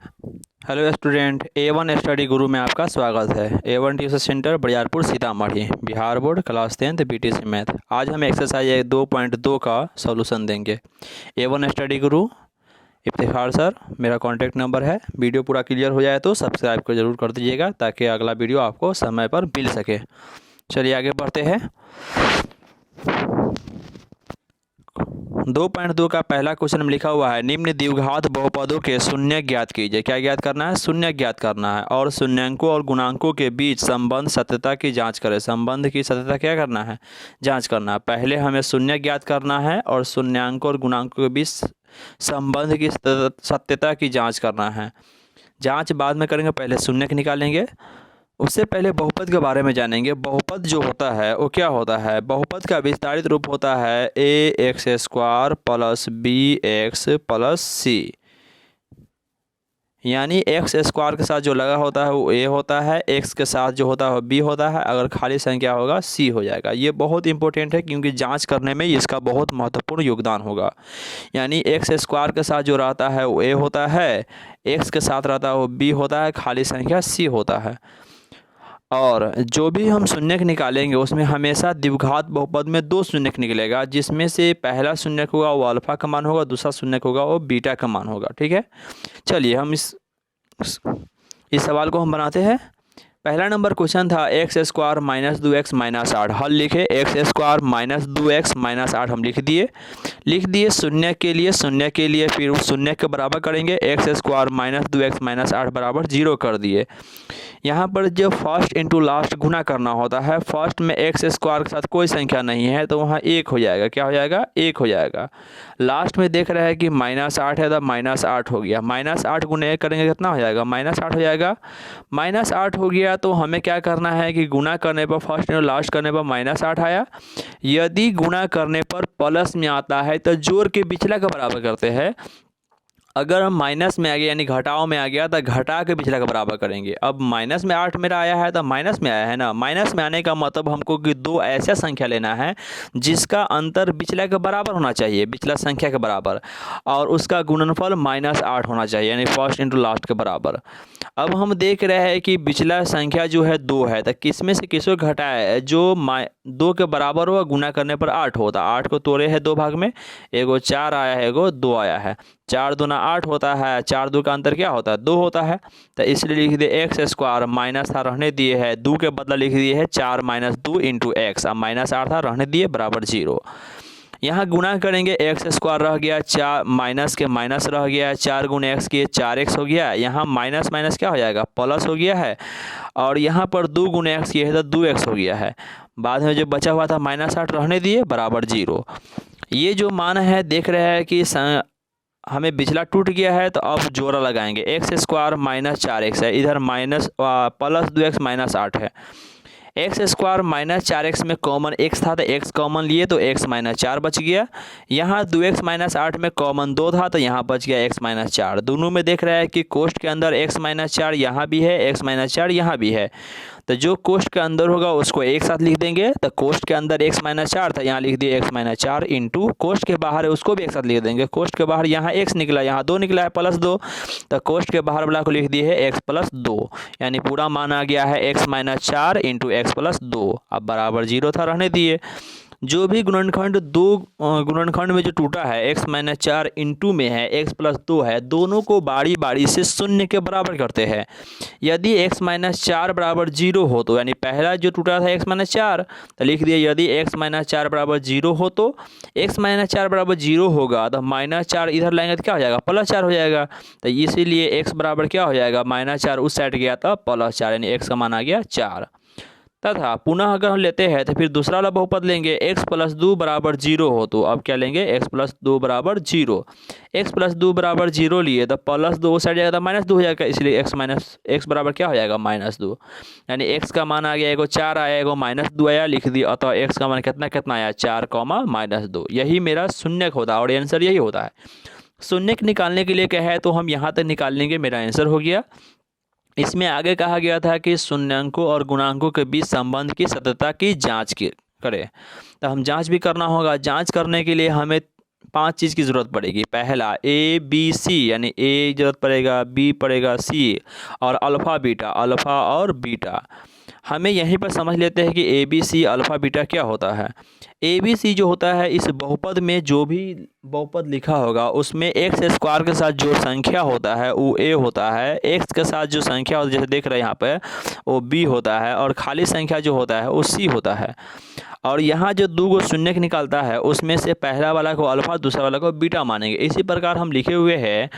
Hello student, A1 study गुरु में आपका स्वागत है। A1 tuition centre Bariyarpur Sitamarhi, Bihar board class 10th BTC math. आज हम एक्सरसाइज 2.2 का सॉल्यूशन देंगे। A1 स्टडी गुरु इफ्तिखार सर मेरा कॉन्टैक्ट नंबर है। वीडियो पूरा क्लियर हो जाए तो सब्सक्राइब को ज़रूर कर दीजिएगा ताकि अगला वीडियो आपको समय पर मिल सके। चलिए आगे बढ़ते हैं। 2.2 का पहला क्वेश्चन में लिखा हुआ है, निम्न द्विघात बहुपदों के शून्य ज्ञात कीजिए। क्या ज्ञात करना है? शून्य ज्ञात करना है। और शून्यांकों और गुणांकों के बीच संबंध सत्यता की जांच करें। संबंध की सत्यता क्या करना है? जांच करना है। पहले हमें शून्य ज्ञात करना है और शून्यांकों और गुणांकों के बीच संबंध की सत्यता की जाँच करना है। जाँच बाद में करेंगे, पहले शून्य निकालेंगे। उससे पहले बहुपद के बारे में जानेंगे। बहुपद जो होता है वो क्या होता है? बहुपद का विस्तारित रूप होता है ax² plus bx plus c, यानी x² के साथ जो लगा होता है वो a होता है, x के साथ जो होता है वो b होता है, अगर खाली संख्या होगा c हो जाएगा। ये बहुत इंपॉर्टेंट है क्योंकि जांच करने में इसका बहुत महत्वपूर्ण योगदान होगा। यानी x² के साथ जो रहता है वो a होता है, x के साथ रहता है वो b होता है, खाली संख्या c होता है। और जो भी हम शून्यक निकालेंगे उसमें हमेशा द्विघात बहुपद में दो शून्यक निकलेगा, जिसमें से पहला शून्यक होगा वो अल्फ़ा का मान होगा, दूसरा शून्यक होगा वो बीटा का मान होगा। ठीक है, चलिए हम इस सवाल को हम बनाते हैं। पहला नंबर क्वेश्चन था x² माइनस 2x माइनस 8। हल लिखे x² माइनस 2x माइनस 8 हम लिख दिए शून्य के लिए फिर उस शून्य के बराबर करेंगे। x² माइनस 2x माइनस 8 बराबर 0 कर दिए। यहाँ पर जो फर्स्ट इंटू लास्ट गुना करना होता है, फर्स्ट में x² के साथ कोई संख्या नहीं है तो वहाँ 1 हो जाएगा। क्या हो जाएगा? 1 हो जाएगा। लास्ट में देख रहे हैं कि -8 है तो -8 हो गया। -8 गुने 1 करेंगे कितना हो जाएगा? -8 हो जाएगा। -8 हो गया तो हमें क्या करना है कि गुना करने पर फर्स्ट इंटू लास्ट करने पर -8 आया। यदि गुना करने पर प्लस में आता है तो जोड़ के पिछला का बराबर करते हैं। अगर हम माइनस में आ गया यानी घटाव में आ गया तो घटा के पिछला का बराबर करेंगे। अब माइनस में 8 मेरा आया है तो माइनस में आया है ना। माइनस में आने का मतलब हमको कि दो ऐसा संख्या लेना है जिसका अंतर पिछला के बराबर होना चाहिए, पिछला संख्या के बराबर, और उसका गुणनफल -8 होना चाहिए, यानी फर्स्ट इंटू लास्ट के बराबर। अब हम देख रहे हैं कि पिछला संख्या जो है 2 है तो किस में से किसको घटाया है? जो 2 के बराबर होगा गुना करने पर 8 होता। 8 को तोड़े है 2 भाग में, एगो 4 आया है एगो 2 आया है। 4 दूना 8 होता है, 4 2 का अंतर क्या होता है? 2 होता है। तो इसलिए लिख दिए x² माइनस था रहने दिए है, 2 के बदला लिख दिए है 4 माइनस 2 इंटू x। अब -8 था रहने दिए बराबर 0। यहाँ गुना करेंगे x² रह गया 4, माइनस के माइनस रह गया है, 4 गुने x किए 4x हो गया। यहाँ माइनस माइनस क्या हो जाएगा? प्लस हो गया है। और यहाँ पर 2 गुने x किए है तो 2x हो गया है। बाद में जो बचा हुआ था -8 रहने दिए बराबर 0। ये जो मान है देख रहे हैं कि हमें पिछला टूट गया है तो अब जोड़ा लगाएंगे। x² माइनस 4x है, इधर माइनस प्लस 2x माइनस 8 है। x² माइनस 4x में कॉमन x था तो x कॉमन लिए तो x माइनस 4 बच गया। यहाँ 2x माइनस 8 में कॉमन 2 था तो यहाँ बच गया x माइनस 4। दोनों में देख रहा है कि कोष्ठ के अंदर x माइनस 4 यहाँ भी है, x माइनस 4 यहाँ भी है। तो जो कोष्ठ के अंदर होगा उसको एक साथ लिख देंगे। तो कोष्ठ के अंदर x माइनस 4 था, यहाँ लिख दिए x माइनस 4 इंटू कोष्ठ के बाहर है उसको भी एक साथ लिख देंगे। कोष्ठ के बाहर यहाँ x निकला, यहाँ 2 निकला है प्लस 2, तो कोष्ठ के बाहर वाला को लिख दिए है x प्लस 2, यानी पूरा मान आ गया है x minus 4 into x plus 2। अब बराबर 0 था रहने दिए। जो भी गुणनखंड गुणनखंड में जो टूटा है x माइनस 4 इंटू में है x प्लस 2 है, दोनों को बारी बारी से शून्य के बराबर करते हैं। यदि x माइनस 4 बराबर 0 हो तो, यानी पहला जो टूटा था x माइनस 4 तो लिख दिए यदि x माइनस 4 बराबर 0 हो तो x माइनस 4 बराबर 0 होगा तो -4 इधर लाएंगे तो क्या हो जाएगा? +4 हो जाएगा। तो इसीलिए x बराबर क्या हो जाएगा? -4 उस साइड गया था +4, यानी x का मान आ गया 4। तथा पुनः अगर हम लेते हैं तो फिर दूसरा वाला बहुपद लेंगे x प्लस 2 बराबर 0 हो तो अब क्या लेंगे? x प्लस 2 बराबर 0। x प्लस 2 बराबर 0 लिए तो प्लस 2 साइड जाएगा तो -2 हो जाएगा, इसलिए x बराबर क्या हो जाएगा? -2, यानी x का मान आ गया एगो 4 आया एगो -2 आया, लिख दिया। अतः x का मान कितना कितना आया? 4, -2। यही मेरा शून्यक होता है और आंसर यही होता है। शून्यक निकालने के लिए क्या है तो हम यहाँ तक निकाल लेंगे, मेरा आंसर हो गया। इसमें आगे कहा गया था कि शून्यांकों और गुणांकों के बीच संबंध की सत्यता की जांच करें। तो हम जांच भी करना होगा। जांच करने के लिए हमें 5 चीज़ की ज़रूरत पड़ेगी। पहला ए बी सी, यानी ए ज़रूरत पड़ेगा, बी पड़ेगा, सी और अल्फ़ा बीटा, अल्फ़ा और बीटा। हमें यहीं पर समझ लेते हैं कि A B C alpha beta क्या होता है। ए बी सी जो होता है, इस बहुपद में जो भी बहुपद लिखा होगा उसमें एक्स स्क्वायर के साथ जो संख्या होता है वो ए होता है, एक्स के साथ जो संख्या होता है जैसे देख रहे हैं यहाँ पे वो बी होता है, और खाली संख्या जो होता है वो सी होता है। और यहाँ जो दो गो शून्य निकलता है उसमें से पहला वाला को अल्फ़ा, दूसरा वाला को बीटा मानेंगे। इसी प्रकार हम लिखे हुए हैं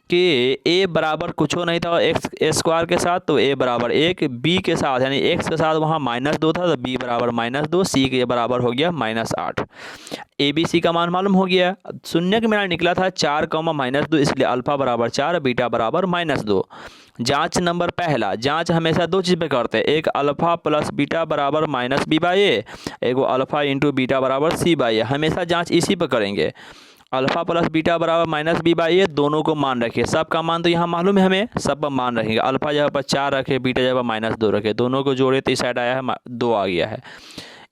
कि ए बराबर कुछ हो नहीं था एक्स स्क्वायर के साथ, तो ए बराबर 1, बी के साथ यानी एक्स के साथ वहाँ -2 था तो बी बराबर -2, सी के बराबर हो गया -8। ए बी सी का मान मालूम हो गया। शून्य के मेरा निकला था 4, -2, इसलिए अल्फ़ा बराबर 4, बीटा बराबर -2। जांच नंबर पहला, जांच हमेशा दो चीज़ पे करते हैं, एक अल्फ़ा प्लस बीटा बराबर -b/a, एक अल्फ़ा इंटू बीटा बराबर c/a। हमेशा जांच इसी पर करेंगे। अल्फ़ा प्लस बीटा बराबर -b/a, दोनों को मान रखिए। सब का मान तो यहाँ मालूम है हमें, सब पर मान रखेंगे। अल्फ़ा जगह पर 4 रखे, बीटा जगह पर -2 रखे, दोनों को जोड़े तो इस साइड आया है 2 आ गया है।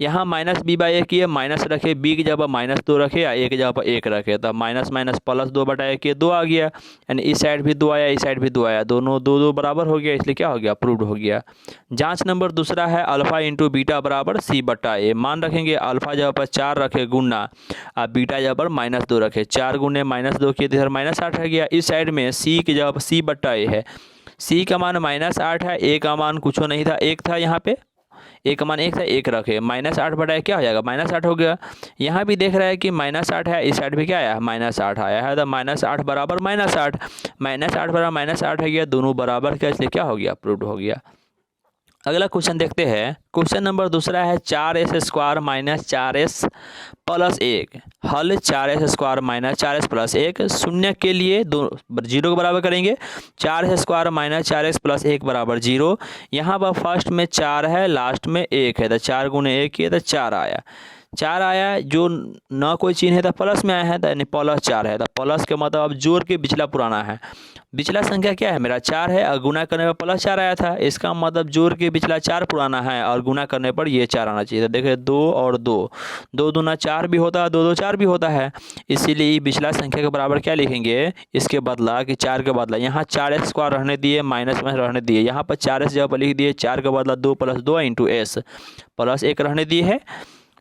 यहाँ -b/a किए, माइनस रखे, b की जगह पर -2 रखे या a की जगह पर 1 रखे, तो माइनस माइनस प्लस 2/1 किए 2 आ गया, यानी इस साइड भी 2 आया, इस साइड भी 2 आया, दोनों 2 2 बराबर हो गया, इसलिए क्या हो गया, प्रूव्ड हो गया। जांच नंबर दूसरा है अल्फ़ा इंटू बीटा बराबर c/a। मान रखेंगे अल्फ़ा जगह पर 4 रखे गुना, और बीटा जगह पर -2 रखे, 4 गुने -2 किए तो इधर -8 है गया। इस साइड में c की जगह पर c/a है, c का मान -8 है, a का मान कुछ नहीं था, 1 था, यहाँ पे ए का मान 1 था, 1 रखे, -8/, क्या हो जाएगा, -8 हो गया। यहाँ भी देख रहा है कि -8 है, इस साइड भी क्या आया है, -8 आया है, तो -8 बराबर -8, -8 बराबर -8 है गया, दोनों बराबर का, इसलिए क्या हो गया, प्रूव्ड हो गया। अगला क्वेश्चन देखते हैं। क्वेश्चन नंबर दूसरा है 4s² - 4s + 1। हल 4s² - 4s + 1 शून्य के लिए दो 0 के बराबर करेंगे। 4s² - 4s + 1 बराबर 0। यहाँ पर फर्स्ट में 4 है, लास्ट में 1 है, तो 4 गुने 1 किए तो 4 आया। 4 आया, जो ना कोई चिन्ह है तो प्लस में आया है, तो यानी +4 है, तो प्लस के मतलब अब जोड़ के पिछला पुराना है। पिछला संख्या क्या है मेरा 4 है, और गुना करने पर +4 आया था, इसका मतलब जोड़ के पिछला 4 पुराना है और गुना करने पर ये 4 आना चाहिए। तो देखिए 2 और 2, 2 दूना 4 भी होता है, 2 2 4 भी होता है, इसीलिए पिछला संख्या के बराबर क्या लिखेंगे, इसके बदला कि 4 के बदला यहाँ 4s² रहने दिए, माइनस में रहने दिए, यहाँ पर 4s जगह पर लिख दिए, 4 के बदला 2 + 2 इंटू s + 1 रहने दिए है।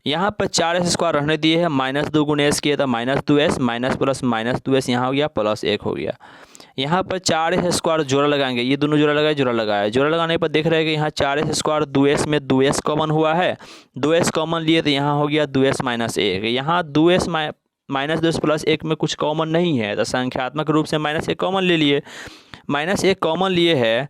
यहाँ पर 4s² रहने दिए है, -2 गुने s किया था -2s, माइनस प्लस -2s यहाँ हो गया +1 हो गया। यहाँ पर 4s² जोड़ा लगाएंगे, ये दोनों जोड़ा लगाए, जोड़ा लगाया, जोड़ा लगाने पर देख रहे हैं कि यहाँ 4s² 2s में 2s कॉमन हुआ है, 2s कॉमन लिए तो यहाँ हो गया 2s - 1। यहाँ 2s -2s + 1 में कुछ कॉमन नहीं है, तो संख्यात्मक रूप से -1 कॉमन ले लिए, -1 कॉमन लिए है,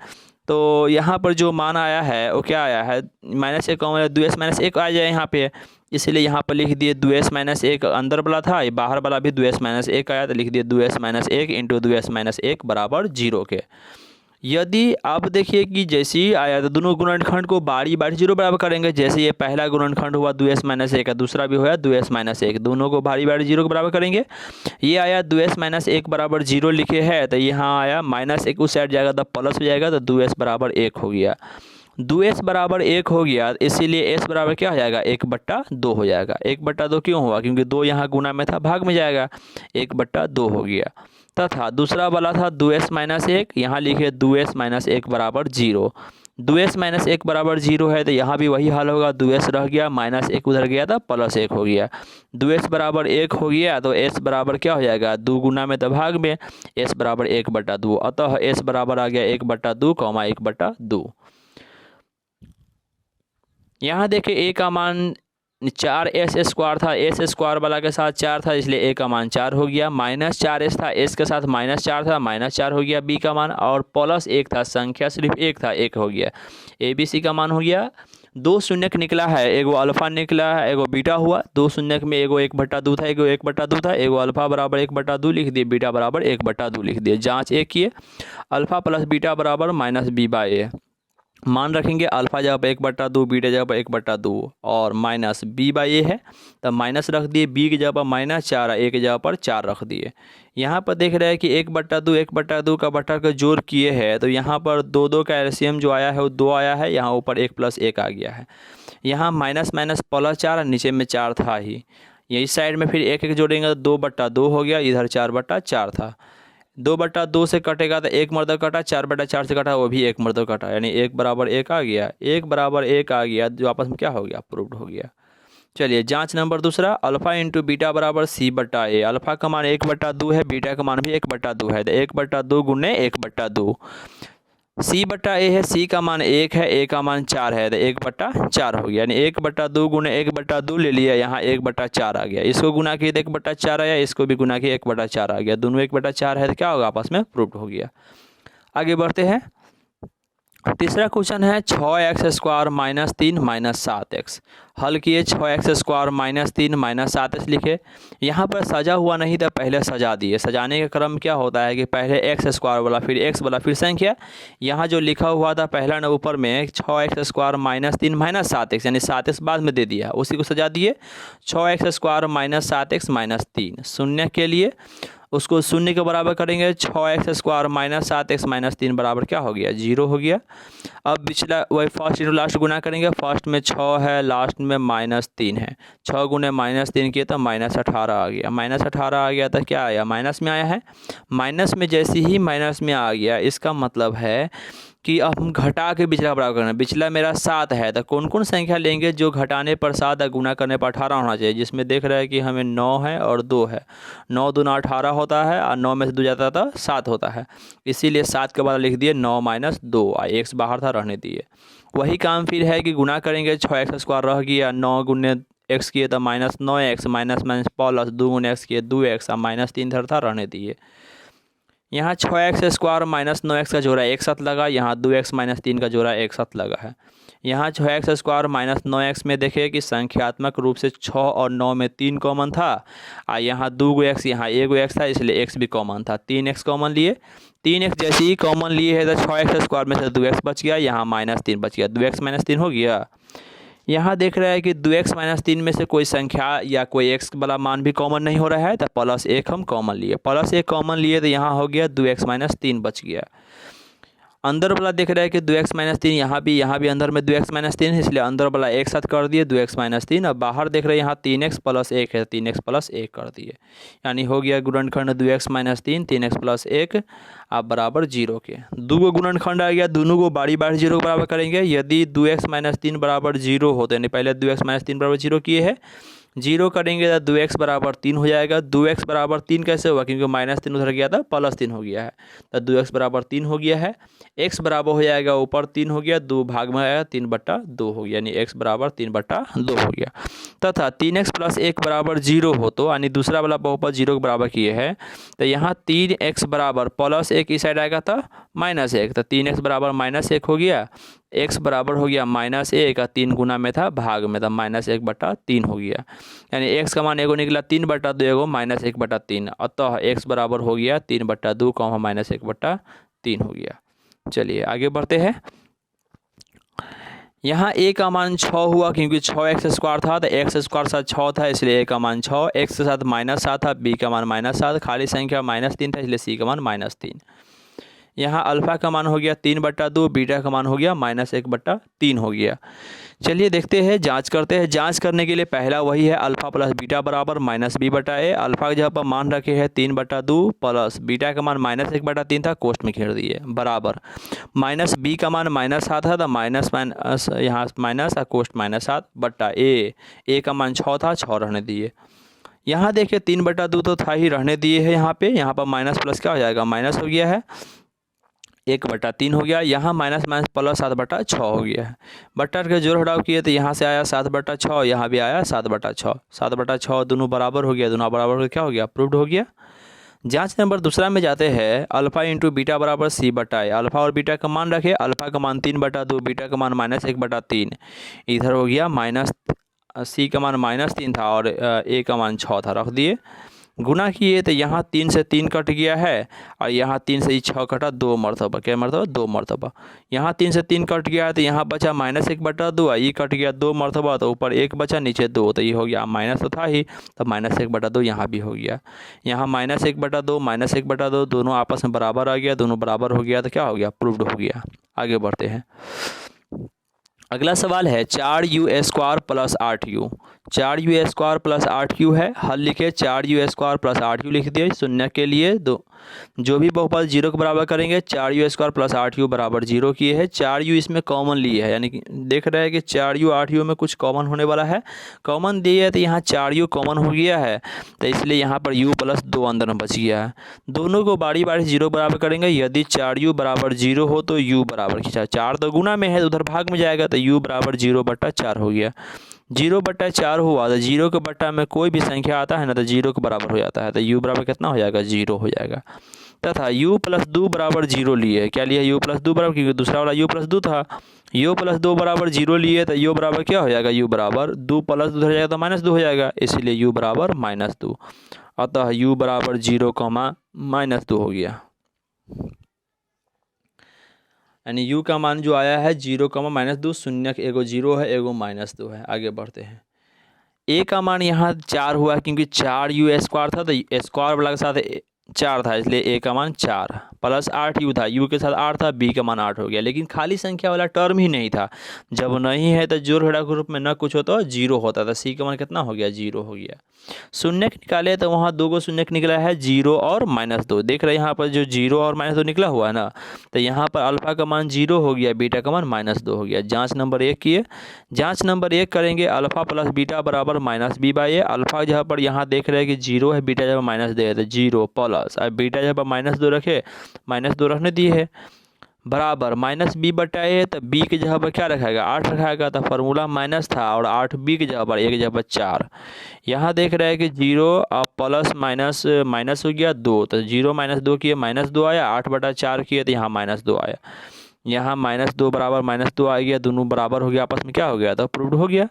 तो यहाँ पर जो मान आया है वो क्या आया है, -1 कॉमन, 2s - 1 आ जाए यहाँ पे, इसलिए यहाँ पर लिख दिए 2s - 1, अंदर वाला था, ये बाहर वाला भी 2s - 1 आया, तो लिख दिए 2s - 1 इंटू 2s - 1 बराबर 0 के। यदि अब देखिए कि जैसे ही आया तो दोनों गुणनखंड को बारी बारी 0 बराबर करेंगे। जैसे ये पहला गुणनखंड हुआ 2s - 1 का, दूसरा भी हुआ 2s - 1, दोनों को बारी बारी 0 के बराबर करेंगे। ये आया 2s - 1 बराबर 0 लिखे है, तो यहाँ आया -1 उस साइड जाएगा तो प्लस हो जाएगा, तो 2s बराबर 1 हो गया। 2s बराबर 1 हो गया, इसीलिए s बराबर क्या हो जाएगा, 1/2 हो जाएगा। 1/2 क्यों हुआ, क्योंकि 2 यहाँ गुना में था, भाग में जाएगा, 1/2 हो गया। तथा दूसरा वाला था 2s - 1, यहाँ लिखे 2s - 1 बराबर 0। 2s - 1 बराबर 0 है, तो यहाँ भी वही हाल होगा, 2s रह गया, -1 उधर गया था, +1 हो गया। 2s बराबर 1 हो गया, तो s बराबर क्या हो जाएगा, 2 गुना में तो भाग में, s बराबर 1/2, अतः s बराबर आ गया 1/2, 1/2। यहाँ देखिए a का मान 4s² था, s² वाला के साथ 4 था, इसलिए a का मान 4 हो गया। -4s था, s के साथ -4 था, -4 हो गया b का मान, और +1 था, संख्या सिर्फ 1 था, 1 हो गया। a b c का मान हो गया। 2 शून्यक निकला है, एगो अल्फ़ा निकला है, एगो बीटा हुआ। 2 शून्यक में एगो 1/2 था, एगो 1/2 था, एगो अल्फ़ा बराबर 1/2 लिख दिए, बीटा बराबर 1/2 लिख दिए। जाँच एक किए, अल्फ़ा प्लस बीटा बराबर -b/a। मान रखेंगे अल्फ़ा जगह पर 1/2, बीटा जगह पर 1/2 और -b/a है, तब माइनस रख दिए, b की जगह पर -4 है, a की जगह पर 4 रख दिए। यहाँ पर देख रहे हैं कि 1/2 का बटा कर जोड़ किए हैं, तो यहाँ पर 2 2 का एलसीएम जो आया है वो 2 आया है, यहाँ ऊपर 1 + 1 आ गया है। यहाँ माइनस माइनस +4, नीचे में 4 था ही, ये इस साइड में फिर एक एक जोड़ेंगे तो 2/2 हो गया, इधर 4/4 था। 2/2 से कटेगा तो 1 मरतबा कटा, 4/4 से कटा वो भी 1 मरतबा कटा, यानी 1 = 1 आ गया, 1 = 1 आ गया, जो आपस में क्या हो गया, प्रूव्ड हो गया। चलिए जांच नंबर दूसरा, अल्फा इंटू बीटा बराबर C/A। अल्फा का मान 1/2 है, बीटा का मान भी 1/2 है, तो 1/2 गुने 1/2। C/A है, C का मान 1 है, A का मान 4 है, तो 1/4 हो गया, यानी 1/2 गुने 1/2 ले लिया, यहाँ 1/4 आ गया। इसको गुना किए तो 1/4 आया, इसको भी गुना किए 1/4 आ गया, दोनों 1/4 है, तो क्या होगा, आपस में प्रूव्ड हो गया। आगे बढ़ते हैं। तीसरा क्वेश्चन है 6x² - 3 - 7x। हल किए 6x² - 3 - 7x लिखे। यहाँ पर सजा हुआ नहीं था, पहले सजा दिए। सजाने का क्रम क्या होता है कि पहले x² वाला, फिर x वाला, फिर संख्या। यहाँ जो लिखा हुआ था पहला न ऊपर में 6x² - 3 - 7x, यानी 7x बाद में दे दिया, उसी को सजा दिए। 6x² - 7x - 3 शून्य के लिए उसको शून्य के बराबर करेंगे, 6x² - 7x - 3 बराबर क्या हो गया, 0 हो गया। अब पिछला वही फर्स्ट इंटू लास्ट गुना करेंगे, फर्स्ट में 6 है, लास्ट में -3 है, 6 गुने -3 किए तो -18 आ गया, -18 आ गया तो क्या आया, माइनस में आया है। माइनस में जैसे ही माइनस में आ गया, इसका मतलब है कि अब हम घटा के पिछला बराबर करना है। पिछला मेरा 7 है, तो कौन कौन संख्या लेंगे जो घटाने पर 7 और गुना करने पर 18 होना चाहिए, जिसमें देख रहा है कि हमें 9 है और 2 है। 9 दूना 18 होता है, और 9 में से 2 जाता था 7 होता है, इसीलिए 7 के बाद लिख दिए 9 - 2, और x बाहर था, रहने दिए। वही काम फिर है कि गुना करेंगे, 6x² रह गया, 9 गुने x किए तो -9x, माइनस प्लस 2 गुने x किए 2x, और -3 इधर था, रहने दिए। यहाँ 6x² - 9x का जोड़ा एक साथ लगा, यहाँ 2x - 3 का जोड़ा एक साथ लगा है। यहाँ 6x² - 9x में देखिए कि संख्यात्मक रूप से 6 और 9 में 3 कॉमन था, और यहाँ 2x, यहाँ 1x था, इसलिए x भी कॉमन था, 3x कॉमन लिए। 3x जैसे ही कॉमन लिए है तो 6x² में से 2x बच गया, यहाँ -3 बच गया, 2x - 3 हो गया। यहाँ देख रहा है कि 2x - 3 में से कोई संख्या या कोई x वाला मान भी कॉमन नहीं हो रहा है, तो +1 हम कॉमन लिए, +1 कॉमन लिए तो यहाँ हो गया 2x - 3 बच गया। अंदर वाला देख रहा है कि 2x - 3 यहाँ भी अंदर में 2x - 3 है, इसलिए अंदर वाला एक साथ कर दिए 2x - 3। अब बाहर देख रहे हैं यहाँ 3x + 1 है, 3x + 1 कर दिए, यानी हो गया गुणनखंड 2x - 3 3x + 1 आप बराबर 0 के। दो गुणनखंड आ गया, दोनों को बारी बारी 0 के बराबर करेंगे। यदि 2x - 3 बराबर 0 होते, यानी पहले 2x - 3 बराबर 0 किए हैं, 0 करेंगे तो 2x बराबर 3 हो जाएगा। 2x बराबर 3 कैसे हुआ, क्योंकि -3 उधर गया था, +3 हो गया है, तो 2x बराबर 3 हो गया है। x बराबर हो जाएगा, ऊपर 3 हो गया, 2 भाग में आया, 3/2 हो गया, यानी x बराबर 3/2 हो गया। तथा 3x + 1 बराबर 0 हो तो, यानी दूसरा वाला बहुपद 0 के बराबर किए हैं, तो यहाँ 3x बराबर +1 इस साइड आएगा तो -1, तो 3x बराबर -1 हो गया, x बराबर हो गया -1, और 3 गुना में था, भाग में था, -1/3 हो गया, यानी x का मान एगो निकला 3/2, एगो -1/3, अतः x बराबर हो गया 3/2, -1/3 हो गया। चलिए आगे बढ़ते हैं। यहाँ a का मान 6 हुआ, क्योंकि 6x² था, तो x² साथ 6 था, इसलिए a का मान 6, x के साथ -7 था, b का मान -7, खाली संख्या -3 था, इसलिए c का मान -3। यहाँ अल्फ़ा का मान हो गया 3/2, बीटा का मान हो गया -1/3 हो गया। चलिए देखते हैं, जांच करते हैं। जांच करने के लिए पहला वही है, अल्फ़ा प्लस बीटा बराबर -b/a। अल्फ़ा की जगह पर मान रखे हैं 3/2 प्लस बीटा का मान -1/3 था, कोष्ठ में घेर दिए, बराबर -b का मान -7 था, तो माइनस यहाँ माइनस और कोष्ठ -7/a का मान 6 था, 6 रहने दिए। यहाँ देखिए 3/2 तो था ही, रहने दिए है। यहाँ पर माइनस प्लस क्या हो जाएगा, माइनस हो गया है, 1/3 हो गया। यहाँ माइनस प्लस 7/6 हो गया है। बट्टा के जोड़ घटाव किए तो यहाँ से आया 7/6, यहाँ भी आया 7/6, 7/6 दोनों बराबर हो गया, दोनों बराबर हो क्या हो गया, अप्रूव्ड हो गया। जांच नंबर दूसरा में जाते हैं। अल्फ़ा इंटू बीटा बराबर C/A। अल्फ़ा और बीटा का मान रखे, अल्फ़ा का मान 3/2, बीटा का मान -1/3, इधर हो गया C का मान -3 था और a का मान 6 था, रख दिए। गुना किए तो यहाँ 3 से 3 कट गया है, और यहाँ 3 से 6 कटा, 2 मरतबा, क्या मरतबा, 2 मरतबा। यहाँ 3 से 3 कट गया है, तो यहाँ बचा -1/2, ये कट गया 2 मरतबा, तो ऊपर 1 बचा, नीचे 2, तो ये हो गया माइनस तो था ही, तो -1/2 यहाँ भी हो गया। यहाँ -1/2 -1/2 दोनों आपस में बराबर आ गया, दोनों बराबर हो गया, तो क्या हो गया, प्रूव्ड हो गया। आगे बढ़ते हैं। अगला सवाल है 4u² + 8u। 4u² plus 8q है, हल लिखे 4u² प्लस 8q लिख दिए। शून्य के लिए दो जो भी बहुपद 0 के बराबर करेंगे 4u² प्लस 8u बराबर 0 किए है। 4u इसमें कॉमन लिए है, यानी कि देख रहे हैं कि 4u 8u में कुछ कॉमन होने वाला है, कॉमन दिए है तो यहाँ 4u कॉमन हो गया है, तो इसलिए यहाँ पर u प्लस 2 अंदर में बच गया है। दोनों को बारी बारी 0 बराबर करेंगे, यदि 4u बराबर 0 हो तो u बराबर खींचा, 4 तो गुना में है तो उधर भाग में जाएगा, तो u बराबर 0/4 हो गया। 0/4 हुआ तो 0 के बट्टा में कोई भी संख्या आता है ना तो 0 के बराबर हो जाता है, तो u बराबर कितना हो जाएगा, 0 हो जाएगा। तथा u प्लस 2 बराबर 0 लिए, क्या लिया, u प्लस 2 बराबर, क्योंकि दूसरा वाला u प्लस 2 था, u प्लस 2 बराबर 0 लिए तो u बराबर क्या हो जाएगा, u बराबर 2 प्लस 2 हो जाएगा तो -2 हो जाएगा, इसीलिए u बराबर -2। अतः u बराबर 0, -2 हो गया, यानी u का मान जो आया है 0, -2, शून्य एगो 0 है एगो -2 है। आगे बढ़ते हैं। a का मान यहाँ 4 हुआ क्योंकि 4u² था तो स्क्वायर वाला के साथ 4 था, इसलिए a का मान 4 प्लस 8u था, u के साथ 8 था, b का मान 8 हो गया। लेकिन खाली संख्या वाला टर्म ही नहीं था, जब नहीं है तो जोड़ घटा के रूप में न कुछ हो तो 0 होता था, c का मान कितना हो गया, 0 हो गया। शून्य निकाले तो वहाँ 2 शून्य निकला है, 0 और -2। देख रहे हैं यहाँ पर जो 0 और -2 निकला हुआ है ना, तो यहाँ पर अल्फा का मान 0 हो गया, बीटा का मान -2 हो गया। जाँच नंबर 1 किए, जाँच नंबर 1 करेंगे, अल्फा प्लस बीटा बराबर -b/a। अल्फा जहाँ पर यहाँ देख रहे हैं कि 0 है, बीटा जब -2 है तो 0 प्लस, अब बीटा जब -2 रखे, -2 रखने दिए है, बराबर -b/a, तो b की जगह पर क्या रखाएगा, 8 रखाएगा, तो फार्मूला माइनस था और 8b की जगह पर 1 की जगह पर 4। यहाँ देख रहे हैं कि 0 अब प्लस माइनस हो गया 2, तो 0 -2 किए -2 आया, 8/4 किए तो यहाँ -2 आया, यहाँ -2 बराबर -2 आ गया, दोनों बराबर हो गया, आपस में क्या हो गया, तो प्रूव्ड हो गया।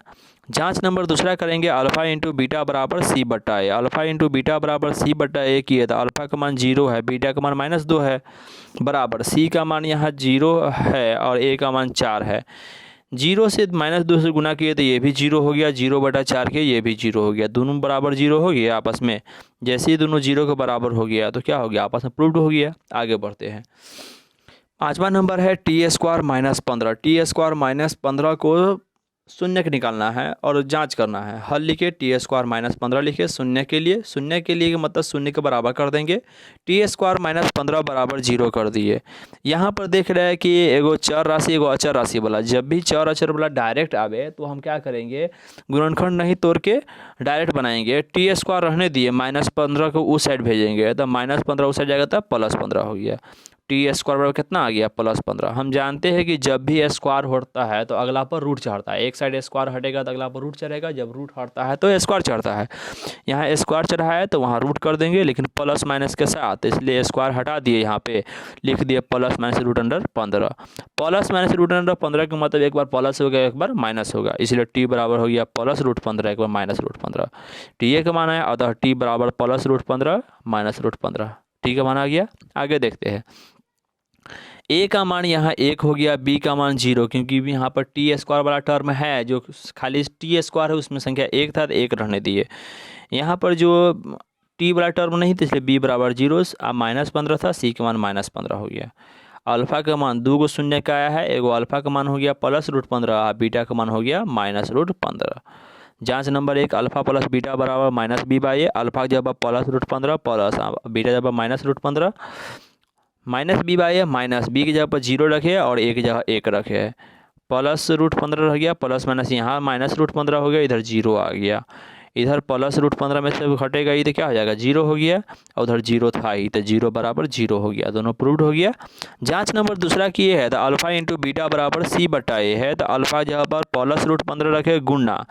जांच नंबर दूसरा करेंगे, अल्फा इंटू बीटा बराबर c/a। अल्फा इंटू बीटा बराबर c/a किए तो अल्फा का मान 0 है, बीटा का मान -2 है, बराबर c का मान यहाँ 0 है और a का मान 4 है। 0 से -2 से गुना किए तो ये भी 0 हो गया, 0/4 के ये भी 0 हो गया, दोनों बराबर 0 हो गया आपस में। जैसे ही दोनों 0 के बराबर हो गया तो क्या हो गया, आपस में प्रूव्ड हो गया। आगे बढ़ते हैं। 5वां नंबर है t² -15। t² -15 को शून्य के निकालना है और जांच करना है। हल लिखे t² -15 लिखे, शून्य के लिए मतलब शून्य के बराबर कर देंगे, t² -15 बराबर 0 कर दिए। यहाँ पर देख रहे हैं कि एगो चर राशि एगो अचर राशि वाला, जब भी चर अचर वाला डायरेक्ट आवे तो हम क्या करेंगे, गुणनखंड नहीं तोड़ के डायरेक्ट बनाएंगे। t² रहने दिए, -15 को उस साइड भेजेंगे तो -15 उस साइड जाएगा तब +15 हो गया। t² बराबर कितना आ गया, +15। हम जानते हैं कि जब भी स्क्वायर होता है तो अगला पर रूट चढ़ता है, एक साइड स्क्वायर हटेगा तो अगला पर रूट चढ़ेगा, जब रूट हटता है तो स्क्वायर चढ़ता है। यहाँ स्क्वायर चढ़ा है तो वहाँ रूट कर देंगे, लेकिन प्लस माइनस के साथ, इसलिए स्क्वायर हटा दिए, यहाँ पे लिख दिए +-√15। +-√15 का मतलब एक बार प्लस होगा एक बार माइनस होगा, इसलिए t बराबर हो गया +√15 एक बार -√15। टी का मान है, अतः t बराबर +√15 -√15, t का मान आ गया। आगे देखते हैं। a का मान यहाँ 1 हो गया, b का मान 0, क्योंकि यहाँ पर t² वाला टर्म है, जो खाली t² है उसमें संख्या 1 था तो 1 रहने दिए। यहाँ पर जो t वाला टर्म नहीं था इसलिए b बराबर 0, -15 था, c का मान -15 हो गया। अल्फा का मान 2 शून्य का आया है, एगो अल्फा का मान हो गया +√15, बीटा का मान हो गया -√15। जांच नंबर 1, अल्फा प्लस बीटा बराबर -b/a। अल्फा जब +√15 प्लस बीटा जब -√15, -b/a माइनस b की जगह पर 0 रखे और a की जगह 1 रखे, +√15 रह गया, प्लस माइनस यहाँ -√15 हो गया, इधर 0 आ गया, इधर +√15 में से घटेगा ही तो क्या हो जाएगा, 0 हो गया, और उधर 0 था ही तो 0 बराबर 0 हो गया, दोनों प्रूव्ड हो गया। जांच नंबर दूसरा की है तो अल्फा इंटू बीटा बराबर c/a है, तो अल्फा जहाँ पर +√15 रखे गुना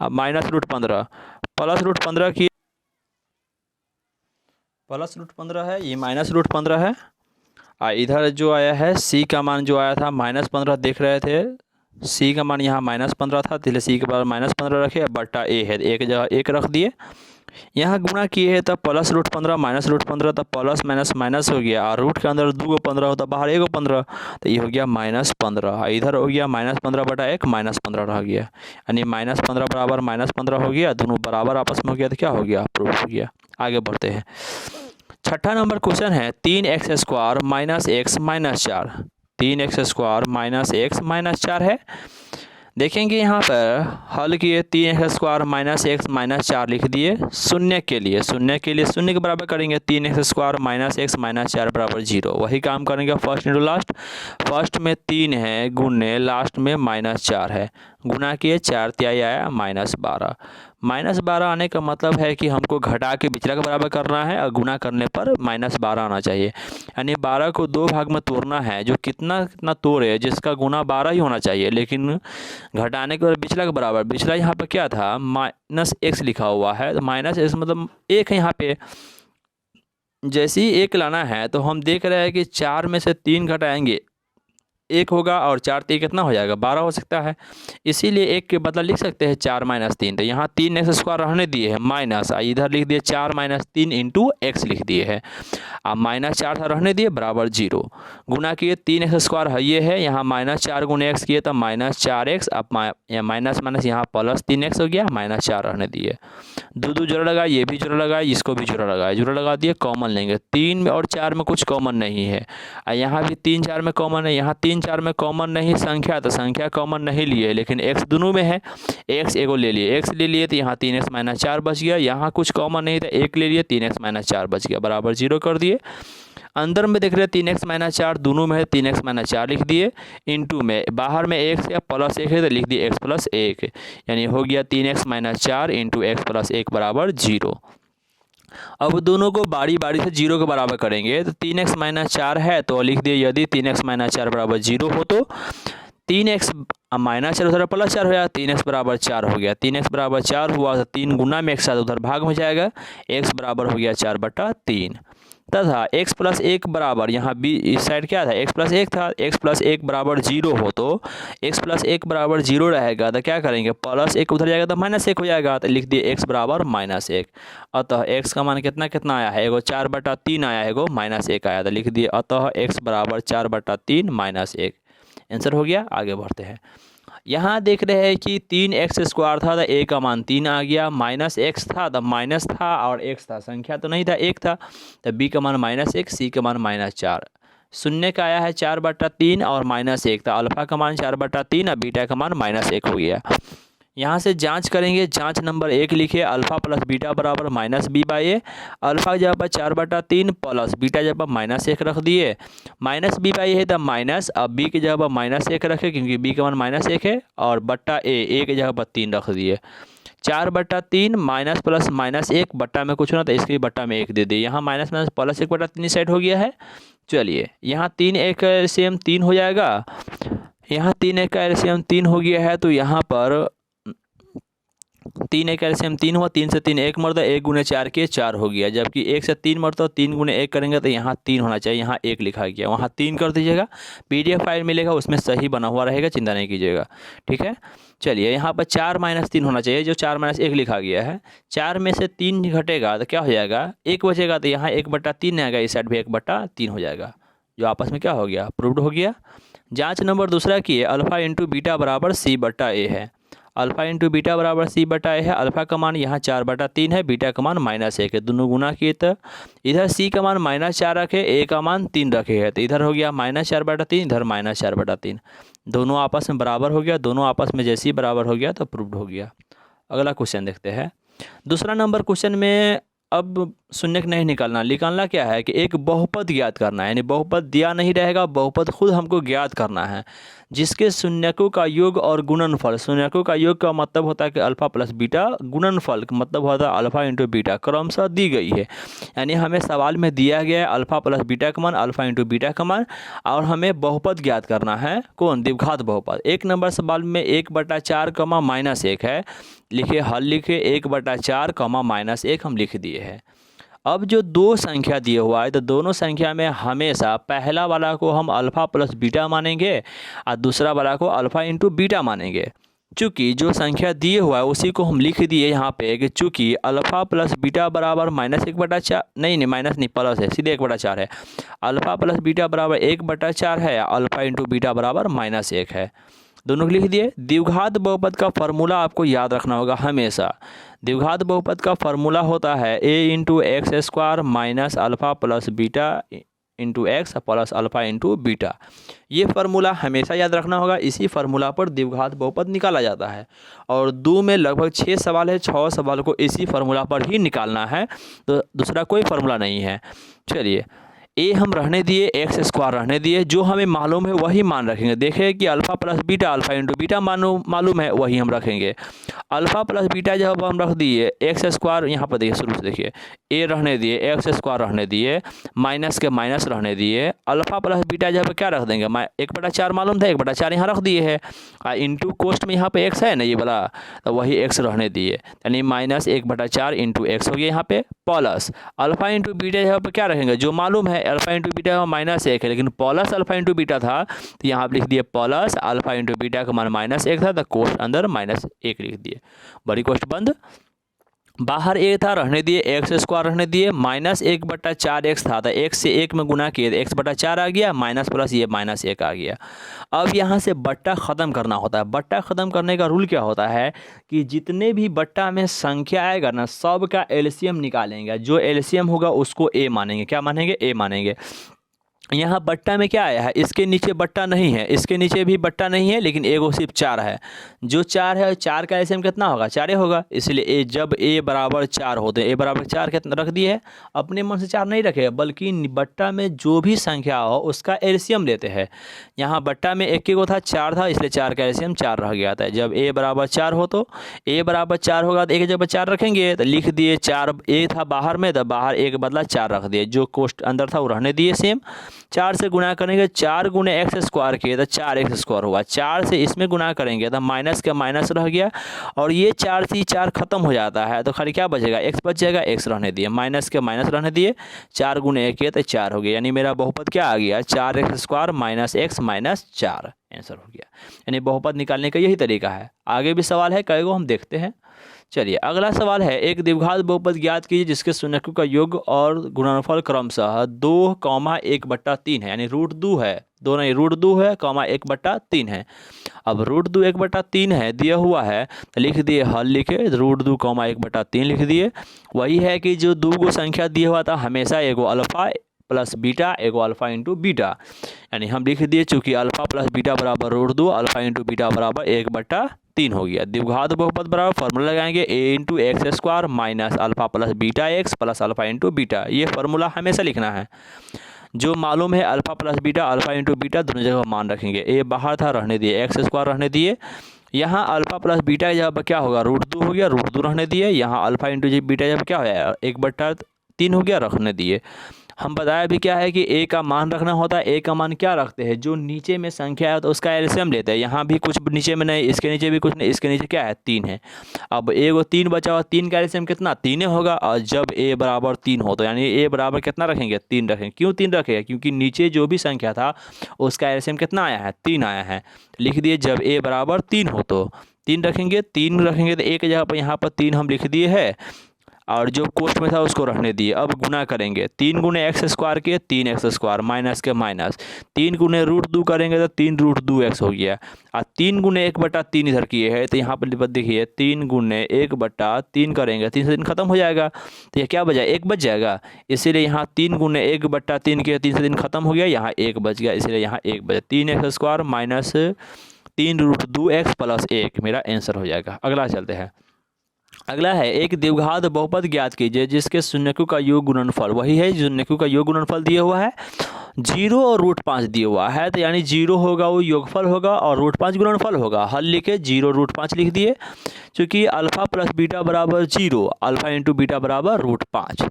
-√15, +√15 की +√15 है, ये -√15 है। इधर जो आया है c का मान जो आया था -15, देख रहे थे c का मान यहाँ -15 था, इसलिए c के बराबर -15 रखे, बट्टा a है, एक जगह 1 रख दिए। यहाँ गुणा किए है तब +√15 -√15, तब प्लस माइनस माइनस हो गया, और रूट के अंदर 2 15 होता, बाहर 1 15, तो ये हो गया -15। इधर हो गया -15/1 -15 रह गया, यानी -15 बराबर -15 हो गया, दोनों बराबर आपस में हो गया तो क्या हो गया, प्रूफ हो गया। आगे बढ़ते हैं। 6ठा नंबर क्वेश्चन है 3x² - x -4। 3x² - x -4 है। देखेंगे यहाँ पर हल किए 3x² माइनस एक्स माइनस 4 लिख दिए। शून्य के लिए शून्य के बराबर करेंगे 3x² माइनस एक्स माइनस 4 बराबर 0। वही काम करेंगे फर्स्ट इंटू लास्ट। फर्स्ट में 3 है गुने लास्ट में -4 है, गुना किए 4 तिहाई आया -12। -12 आने का मतलब है कि हमको घटा के पिछला का बराबर करना है और गुना करने पर -12 आना चाहिए। यानी 12 को 2 भाग में तोड़ना है, जो कितना कितना तोड़े जिसका गुना 12 ही होना चाहिए, लेकिन घटाने के बाद पिछला के बराबर। पिछला यहाँ पर क्या था, -x लिखा हुआ है, तो -x मतलब 1 है यहाँ पे। जैसे ही 1 लाना है तो हम देख रहे हैं कि 4 में से 3 घटाएंगे 1 होगा और 4 3 कितना हो जाएगा 12 हो सकता है। इसीलिए 1 के बदला लिख सकते हैं 4 - 3। तो यहाँ 3x² रहने दिए है माइनस, इधर लिख दिए 4 - 3 इंटू एक्स लिख दिए है। अब -4 था रहने दिए बराबर 0। गुना किए 3x² है ये है, यहाँ -4 गुने x किए तो -4x। अब माइनस माइनस यहाँ प्लस 3x हो गया, -4 रहने दिए। दो जोड़ा लगाए, ये भी जोड़ा लगाए, इसको भी जोड़ा लगाए, जोड़ा लगा दिए, कॉमन लेंगे। 3 और 4 में कुछ कॉमन नहीं है, यहाँ भी 3 4 में कॉमन है, यहाँ 3 4 में कॉमन नहीं संख्या, तो संख्या कॉमन नहीं लिए, लेकिन x दोनों में है। x एगो ले लिए, x ले लिए तो यहाँ 3x - 4 बच गया। यहाँ कुछ कॉमन नहीं था, 1 ले लिए, 3x - 4 बच गया, बराबर 0 कर दिए। अंदर में देख रहे हैं 3x - 4 दोनों में है, 3x - 4 लिख दिए। इंटू में बाहर में x या प्लस 1 है तो लिख दिए x + 1, यानी हो गया 3x - 4 इंटू x + 1 बराबर 0। अब दोनों को बारी बारी से 0 के बराबर करेंगे। तो 3x - 4 है तो लिख दिए यदि 3x - 4 बराबर 0 हो तो 3x -4 उधर +4 हो जाएगा, 3x बराबर 4 हो गया। 3x बराबर 4 हुआ तो 3 गुना में एक साथ उधर भाग में जाएगा, x बराबर हो गया 4/3 तथा x + 1 बराबर यहाँ बी इस साइड क्या था x + 1 था। x + 1 बराबर 0 हो तो x + 1 बराबर 0 रहेगा तो क्या करेंगे +1 उधर जाएगा तो -1 हो जाएगा, तो लिख दिए x बराबर -1। अतः x का मान कितना कितना आया है, एगो 4/3 आया है, एगो -1 आया, तो लिख दिए अतः x बराबर 4/3 -1। आंसर हो गया। आगे बढ़ते हैं। यहाँ देख रहे हैं कि 3x² था तो a का मान 3 आ गया, -x था तो माइनस था और x था, संख्या तो नहीं था 1 था, तो b का मान -1, c का मान -4। शून्य का आया है 4/3 और -1 था, अल्फा का मान 4/3 और बीटा का मान -1 हो गया। यहाँ से जांच करेंगे, जांच नंबर 1 लिखिए, अल्फा + बीटा बराबर -b/a। अल्फा की जगह पर 4/3 प्लस बीटा जगह पर -1 रख दिए, -b/a है तो माइनस, अब b की जगह पर -1 रखे क्योंकि b का मान -1 है, और बट्टा a की जगह पर 3 रख दिए। 4/3 माइनस प्लस -1 बट्टा में कुछ होना तो इसके बट्टा में 1 दे दिए। यहाँ माइनस माइनस प्लस 1/3 साइड हो गया है। चलिए यहाँ 3 1 का एलसीएम 3 हो जाएगा, यहाँ 3 1 का एलसीएम 3 हो गया है, तो यहाँ पर 3 1 एलसीएम 3 हुआ, 3 से 3 1 मरता, 1 गुने 4 के 4 हो गया, जबकि 1 से 3 मरता 3 गुने 1 करेंगे तो यहाँ 3 होना चाहिए, यहाँ 1 लिखा गया, वहाँ 3 कर दीजिएगा। PDF फाइल मिलेगा उसमें सही बना हुआ रहेगा, चिंता नहीं कीजिएगा, ठीक है। चलिए यहाँ पर 4 - 3 होना चाहिए, जो 4 - 1 लिखा गया है। 4 में से 3 घटेगा तो क्या हो जाएगा 1 बचेगा, तो यहाँ 1/3 आएगा, इस साइड भी 1/3 हो जाएगा, जो आपस में क्या हो गया प्रूव्ड हो गया। जाँच नंबर दूसरा की है, अल्फा इंटू बीटा बराबर c/a है। अल्फा इंटू बीटा बराबर c/a है। अल्फा का मान यहाँ 4/3 है, बीटा का मान -1 है, दोनों गुना किए तो इधर c का मान -4 रखे, a का मान 3 रखे है, तो इधर हो गया -4/3, इधर -4/3, दोनों आपस में बराबर हो गया। दोनों आपस में जैसे ही बराबर हो गया तो प्रूव्ड हो गया। अगला क्वेश्चन देखते हैं। दूसरा नंबर क्वेश्चन में अब शून्य नहीं निकालना क्या है कि एक बहुपद ज्ञात करना है, यानी बहुपद दिया नहीं रहेगा, बहुपद खुद हमको ज्ञात करना है, जिसके शून्यकों का योग और गुणनफल। शून्यकों का योग का मतलब होता है कि अल्फा प्लस बीटा, गुणनफल का मतलब होता है अल्फा इंटू बीटा, क्रमशः दी गई है। यानी हमें सवाल में दिया गया है अल्फा प्लस बीटा का मान, अल्फा इंटू बीटा का मान, और हमें बहुपद ज्ञात करना है, कौन, द्विघात बहुपद। 1 नंबर सवाल में 1/4 -1 है, लिखिए हल लिखिए 1/4 -1 हम लिख दिए हैं। अब जो दो संख्या दिए हुआ है तो दोनों संख्या में हमेशा पहला वाला को हम अल्फा प्लस बीटा मानेंगे और दूसरा वाला को अल्फा इंटू बीटा मानेंगे। चूँकि जो संख्या दिए हुआ है उसी को हम लिख दिए यहाँ पे कि चूँकि अल्फा प्लस बीटा बराबर -1/4, नहीं माइनस नहीं प्लस है, सीधे 1/4 है। अल्फा प्लस बीटा बराबर 1/4 है, अल्फा इंटू बीटा बराबर -1 है, दोनों को लिख दिए। द्विघात बहुपद का फॉर्मूला आपको याद रखना होगा हमेशा। द्विघात बहुपद का फॉर्मूला होता है a × x² - alpha plus beta into x plus alpha into beta. ये फार्मूला हमेशा याद रखना होगा। इसी फार्मूला पर द्विघात बहुपद निकाला जाता है और दो में लगभग 6 सवाल है, 6 सवाल को इसी फार्मूला पर ही निकालना है, तो दूसरा कोई फार्मूला नहीं है। चलिए, ए हम रहने दिए, एक्स स्क्वायर रहने दिए, जो हमें मालूम है वही मान रखेंगे। देखें कि alpha plus beta, alpha into beta मालूम है, वही हम रखेंगे। अल्फ़ा प्लस बीटा जब हम रख दिए, एक्स स्क्वायर यहाँ पर देखिए, शुरू से देखिए, ए रहने दिए, एक्स स्क्वायर रहने दिए, माइनस के माइनस रहने दिए। अल्फ़ा प्लस बीटा जब क्या रख देंगे, 1/4 मालूम था, 1/4 यहाँ रख दिए है। इंटू कोष्ट में यहाँ पे एक्स है ना ये वाला, तो वही एक्स रहने दिए, यानी माइनस 1/4 इंटू एक्स हो गया यहाँ पे, प्लस अल्फ़ा इंटू बीटा यहाँ पे क्या रखेंगे, जो मालूम है अल्फ़ा इंटू बीटा -1 है, लेकिन प्लस अल्फ़ा इंटू बीटा था तो यहाँ पर लिख दिए प्लस अल्फ़ा इंटू बीटा का मान -1 था, तो कोष्ट अंदर -1 लिख दिए, बड़ी कोष्ट बंद। बाहर ए था, रहने दिए, एक्स स्क्वायर रहने दिए, -1/4 एक्स था, तो एक्स से 1 में गुना किए तो x/4 आ गया, माइनस प्लस ये -1 आ गया। अब यहाँ से बट्टा ख़त्म करना होता है। बट्टा ख़त्म करने का रूल क्या होता है कि जितने भी बट्टा में संख्या आएगा ना, सब का एलसीएम निकालेंगे, जो एलसीएम होगा उसको ए मानेंगे। क्या मानेंगे, ए मानेंगे। यहाँ बट्टा में क्या आया है, इसके नीचे बट्टा नहीं है, इसके नीचे भी बट्टा नहीं है, लेकिन एगो सिर्फ 4 है। जो 4 है, 4 का एलसीएम कितना होगा, 4 होगा, इसलिए ए जब ए बराबर 4 होते हैं, ए बराबर 4 कितना रख दिए है, अपने मन से 4 नहीं रखे, बल्कि बट्टा में जो भी संख्या हो उसका एलसीएम लेते हैं। यहाँ बट्टा में एक को था, 4 था, इसलिए 4 का एलसीएम 4 रह गया था। जब ए बराबर 4 हो तो ए बराबर 4 होगा, तो एक जब 4 रखेंगे तो लिख दिए 4, ए था बाहर में तो बाहर एक बदला 4 रख दिए, जो कोष्ट अंदर था वो रहने दिए सेम। 4 से गुना करेंगे, 4 गुने एक्स स्क्वायर किए तो 4x स्क्वायर हुआ, 4 से इसमें गुना करेंगे तो माइनस का माइनस रह गया, और ये 4 से 4 खत्म हो जाता है, तो खाली क्या बचेगा, x बच जाएगा, x रहने दिए, माइनस के माइनस रहने दिए, 4 गुने 1 किए तो 4 हो गया, यानी मेरा बहुपद क्या आ गया, 4x square minus x minus 4 answer हो गया। यानी बहुपद निकालने का यही तरीका है। आगे भी सवाल है कई गो, हम देखते हैं। चलिए, अगला सवाल है, एक द्विघात बहुपद ज्ञात कीजिए जिसके शून्यकों का योग और गुणनफल क्रमशः 2, 1/3 है, यानी √2 है, दो नहीं √2 है, 1/3 है। अब √2 1/3 है दिया हुआ है, तो लिख दिए हल, लिखे √2, 1/3 लिख दिए। वही है कि जो दो गो संख्या दिया हुआ था, हमेशा एगो अल्फ़ा प्लस बीटा, एगो अल्फ़ा इंटू बीटा, यानी हम लिख दिए चूँकि अल्फ़ा प्लस बीटा बराबर √2, अल्फ़ा इंटू बीटा बराबर 1/3 हो गया। द्विघात बहुपद बराबर फार्मूला लगाएंगे, a into x square minus alpha plus beta x plus alpha into beta. ये फार्मूला हमेशा लिखना है। जो मालूम है alpha plus beta, alpha into beta दोनों जगह मान रखेंगे। ए बाहर था, रहने दिए, एक्स स्क्वायर रहने दिए। यहाँ अल्फ़ा प्लस बीटा जब क्या होगा, √2 हो गया, √2 रहने दिए। यहाँ अल्फ़ा इंटू बीटा जब क्या हो 1/3 हो गया, रखने दिए। हम बताया भी क्या है कि ए का मान रखना होता है। ए का मान क्या रखते हैं, जो नीचे में संख्या है तो उसका एलसीएम लेते हैं। यहाँ भी कुछ नीचे में नहीं, इसके नीचे भी कुछ नहीं, इसके नीचे क्या है 3 है। अब एगो 3 बचा हुआ, 3 का एलसीएम कितना, 3 होगा, और जब ए बराबर 3 हो तो यानी ए बराबर कितना रखेंगे, 3 रखेंगे। क्यों 3 रखेंगे, क्योंकि नीचे जो भी संख्या था उसका एलसीएम कितना आया है, 3 आया है। लिख दिए जब ए बराबर 3 हो तो 3 रखेंगे। 3 रखेंगे तो एक जगह पर यहाँ पर 3 हम लिख दिए है, और जो कोष्ट में था उसको रहने दिए। अब गुना करेंगे, 3 गुने एक्स स्क्वायर किए, 3x स्क्वायर माइनस के माइनस, 3 गुने √2 करेंगे तो 3√2x हो गया, और 3 गुने 1/3 इधर किए हैं, तो यहाँ पर देखिए 3 गुने 1/3 करेंगे, 3 से 3 खत्म हो जाएगा, तो ये क्या बचा, 1 बच जाएगा। इसीलिए यहाँ 3 गुने 1/3 किए, 3 से 3 खत्म हो गया, यहाँ 1 बच गया, इसलिए यहाँ 1 बचा। 3x square minus 3√2x plus 1 मेरा आंसर हो जाएगा। अगला चलते हैं। अगला है, एक द्विघात बहुपद ज्ञात कीजिए जिसके शून्यकों का योग गुणनफल, वही है शून्यकों का योग गुणनफल दिया हुआ है, 0 और √5 दिया हुआ है, तो यानी 0 होगा वो योगफल होगा और √5 गुणनफल होगा। हल लिखे 0 √5 लिख दिए, क्योंकि अल्फ़ा प्लस बीटा बराबर 0, अल्फ़ा इंटू बीटा बराबर √5,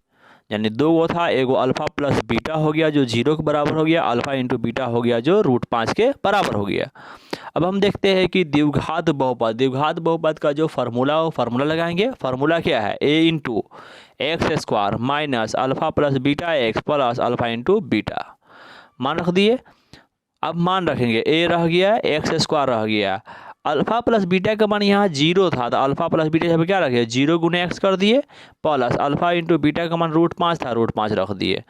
यानी दो वो था, एगो अल्फ़ा प्लस बीटा हो गया जो 0 के बराबर हो गया, अल्फ़ा इंटू बीटा हो गया जो √5 के बराबर हो गया। अब हम देखते हैं कि द्विघात बहुपद का जो फार्मूला वो फार्मूला लगाएंगे। फार्मूला क्या है, a into x square minus alpha plus beta x plus alpha into beta. मान रख दिए। अब मान रखेंगे, a रह गया, एक्स स्क्वायर रह गया, अल्फ़ा प्लस बीटा का मान यहाँ 0 था, तो अल्फ़ा प्लस बीटा यहाँ पे क्या रखे, 0 गुने एक्स कर दिए, प्लस अल्फ़ा इंटू बीटा का मान √5 था, √5 रख दिए,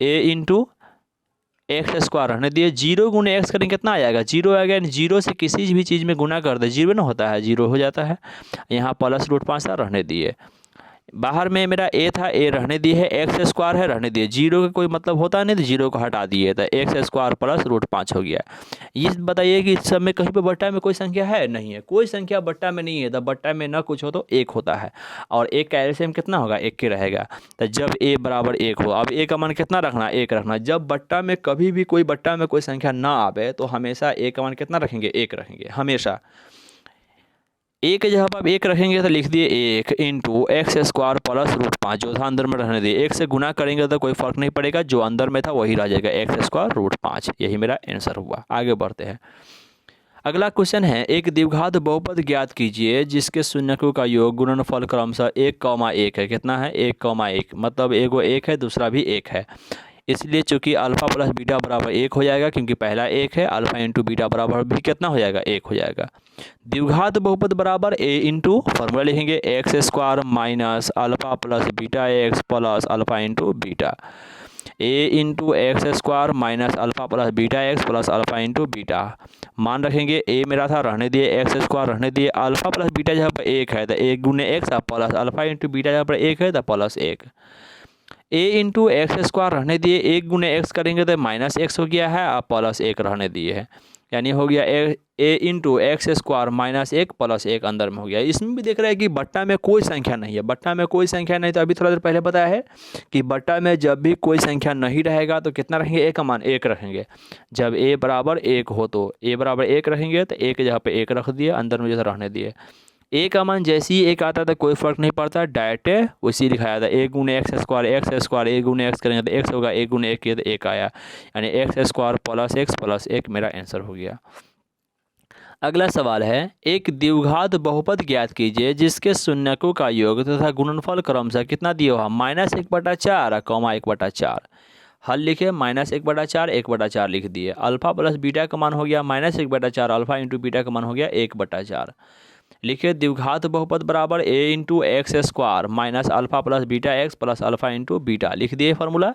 a इंटू एक्स स्क्वायर रहने दिए। 0 गुने एक्स करेंगे कितना आ जाएगा, 0 आ गया। 0 से किसी भी चीज़ में गुना कर दे 0 ना होता है, 0 हो जाता है। यहाँ प्लस √5 था, रहने दिए। बाहर में मेरा ए था, ए रहने दिए है, एक्स स्क्वायर है रहने दिए, जीरो का कोई मतलब होता नहीं तो जीरो को हटा दिए तो एक्स स्क्वायर प्लस रूट 5 हो गया। ये बताइए कि इस समय कहीं पे बट्टा में कोई संख्या है? नहीं है, कोई संख्या बट्टा में नहीं है। तो बट्टा में ना कुछ हो तो एक होता है, और एक का एलसीएम कितना होगा? एक के रहेगा। तो जब ए बराबर एक हो, अब ए का मान कितना रखना? एक रखना। जब बट्टा में कभी भी कोई बट्टा में कोई संख्या ना आवे तो हमेशा ए का मान कितना रखेंगे? एक रखेंगे हमेशा। एक जब आप एक रखेंगे तो लिख दिए एक into x square plus root 5, जो था अंदर में रहने दिए। एक से गुना करेंगे तो कोई फर्क नहीं पड़ेगा, जो अंदर में था वही रह जाएगा, एक्स स्क्वायर रूट 5। यही मेरा आंसर हुआ। आगे बढ़ते हैं। अगला क्वेश्चन है, एक द्विघात बहुपद ज्ञात कीजिए जिसके शून्यकों का योग गुणनफल क्रमशः 1, 1 है। कितना है? 1, 1, मतलब एगो एक है दूसरा भी एक है, इसलिए चूंकि अल्फा प्लस बीटा बराबर 1 हो जाएगा, क्योंकि पहला 1 है। अल्फा इंटू बीटा बराबर भी कितना हो जाएगा? 1 हो जाएगा। द्विघात बहुपद बराबर ए इंटू फॉर्मूला लिखेंगे x square minus alpha plus beta x plus alpha into beta. A into x square minus alpha plus beta x plus alpha into beta. मान रखेंगे ए मेरा था रहने दिए, एक्स स्क्वायर रहने दिए, अल्फा प्लस बीटा जहाँ पर 1 है तो 1 गुने x plus alpha into beta जहाँ पर 1 है तो प्लस 1। ए इंटू एक्स स्क्वायर रहने दिए, 1 गुने एक्स करेंगे तो माइनस एक्स हो गया है, और प्लस 1 रहने दिए है, यानी हो गया a into x square minus 1 plus 1 अंदर में हो गया। इसमें भी देख रहा है कि बट्टा में कोई संख्या नहीं है। बट्टा में कोई संख्या नहीं, तो अभी थोड़ा देर पहले बताया है कि बट्टा में जब भी कोई संख्या नहीं रहेगा तो कितना रखेंगे? ए का मान 1 रखेंगे। जब ए बराबर 1 हो तो ए बराबर 1 रखेंगे, तो ए के जगह पे 1 रख दिए, अंदर में जैसे रहने दिए। ए का मान जैसे ही 1 आता था कोई फर्क नहीं पड़ता, डायरेक्ट उसी लिखाया था। 1 गुने एक्स स्क्वायर 1 गुने एक्स करेंगे तो एक्स होगा, 1 गुने 1 किया तो 1 आया, यानी एक्स स्क्वायर प्लस 1 मेरा आंसर हो गया। अगला सवाल है, एक द्विघात बहुपद ज्ञात कीजिए जिसके शून्यकों का योग तथा गुणनफल क्रमशः कितना दिया हुआ? -1/4 कॉमा 1/4। हल लिखे -1/4 1/4 लिख दिए। अल्फा प्लस बीटा का मान हो गया -1/4, अल्फा इंटू बीटा का मान हो गया 1/4। लिखिए द्विघात बहुपद बराबर a into x square minus alpha plus beta x plus alpha into beta. लिख दिए फार्मूला।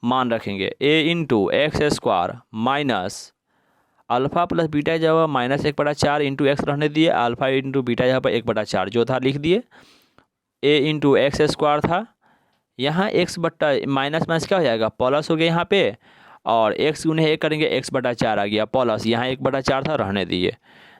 मान रखेंगे a into x square minus alpha plus beta जब -1/4 इंटू एक्स रहने दिए, अल्फा इंटू बीटा यहाँ पर 1/4 जो था लिख दिए। ए इंटू एक्स स्क्वायर था, यहाँ एक्स बट्टा माइनस माइनस क्या हो जाएगा? प्लस हो गया यहाँ पे, और एक्स गुने 1 करेंगे x/4 आ गया प्लस, यहाँ 1/4 था रहने दिए।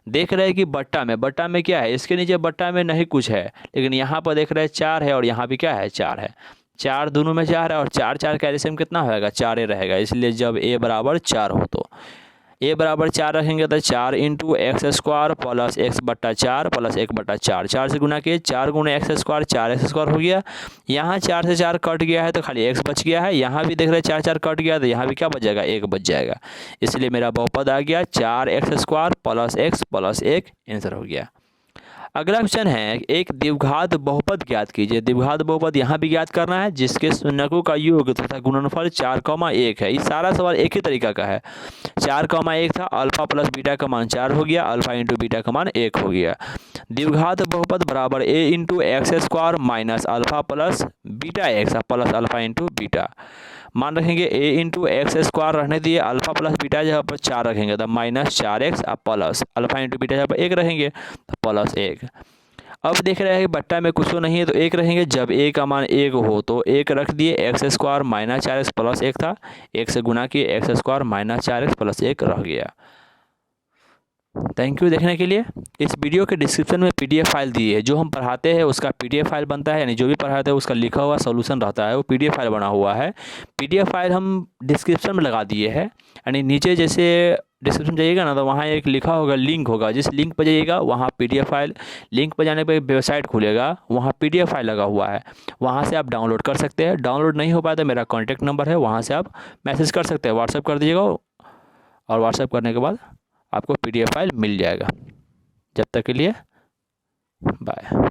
देख रहे हैं कि बट्टा में क्या है? इसके नीचे बट्टा में नहीं कुछ है, लेकिन यहाँ पर देख रहे हैं 4 है और यहाँ भी क्या है? 4 है। 4 दोनों में 4 है, और 4 का एलसीएम कितना होगा? 4 रहेगा। इसलिए जब ए बराबर 4 हो तो ए बराबर 4 रखेंगे तो 4 into x square plus x/4 plus 1/4। 4 से गुना किए, 4 गुने एक्स स्क्वायर 4x स्क्वायर हो गया। यहाँ 4 से 4 कट गया है तो खाली x बच गया है। यहाँ भी देख रहे हैं 4 कट गया तो यहाँ भी क्या बच जाएगा? 1 बच जाएगा। इसलिए मेरा बहुपद आ गया 4x square plus x plus 1 answer हो गया। अगला क्वेश्चन है, एक द्विघात बहुपद ज्ञात कीजिए। द्विघात बहुपद यहाँ भी ज्ञात करना है जिसके शून्यकों का योग तथा गुणनफल 4,1 है। ये सारा सवाल एक ही तरीका का है। 4,1 था, अल्फा प्लस बीटा का मान 4 हो गया, अल्फा इंटू बीटा का मान 1 हो गया। द्विघात बहुपद बराबर a into x square minus alpha plus beta x plus alpha into beta. मान रखेंगे ए इंटू एक्स स्क्वायर रहने दिए, अल्फा प्लस बीटा जहाँ पर 4 रखेंगे तो -4x plus alpha into beta जहाँ पर 1 रहेंगे तो प्लस 1। अब देख रहे हैं कि बट्टा में कुछ तो नहीं है तो 1 रहेंगे। जब ए का मान 1 हो तो 1 रख दिए, एक्स स्क्वायर -4x प्लस 1 था, 1 से गुना किए, एक्स स्क्वायर -4x प्लस 1 रह गया। थैंक यू देखने के लिए। इस वीडियो के डिस्क्रिप्शन में पीडीएफ फाइल दी है, जो हम पढ़ाते हैं उसका पीडीएफ फाइल बनता है, यानी जो भी पढ़ाते हैं उसका लिखा हुआ सॉल्यूशन रहता है, वो पीडीएफ फाइल बना हुआ है। पीडीएफ फाइल हम डिस्क्रिप्शन में लगा दिए हैं, यानी नीचे जैसे डिस्क्रिप्शन जाइएगा ना तो वहाँ एक लिखा होगा लिंक होगा, जिस लिंक पर जाइएगा वहाँ पीडीएफ फाइल, लिंक पर जाने पर वेबसाइट खुलेगा, वहाँ पीडीएफ फाइल लगा हुआ है, वहाँ से आप डाउनलोड कर सकते हैं। डाउनलोड नहीं हो पाया तो मेरा कॉन्टैक्ट नंबर है, वहाँ से आप मैसेज कर सकते हैं, व्हाट्सएप कर दीजिएगा, और व्हाट्सएप करने के बाद आपको पीडीएफ फाइल मिल जाएगा। जब तक के लिए बाय।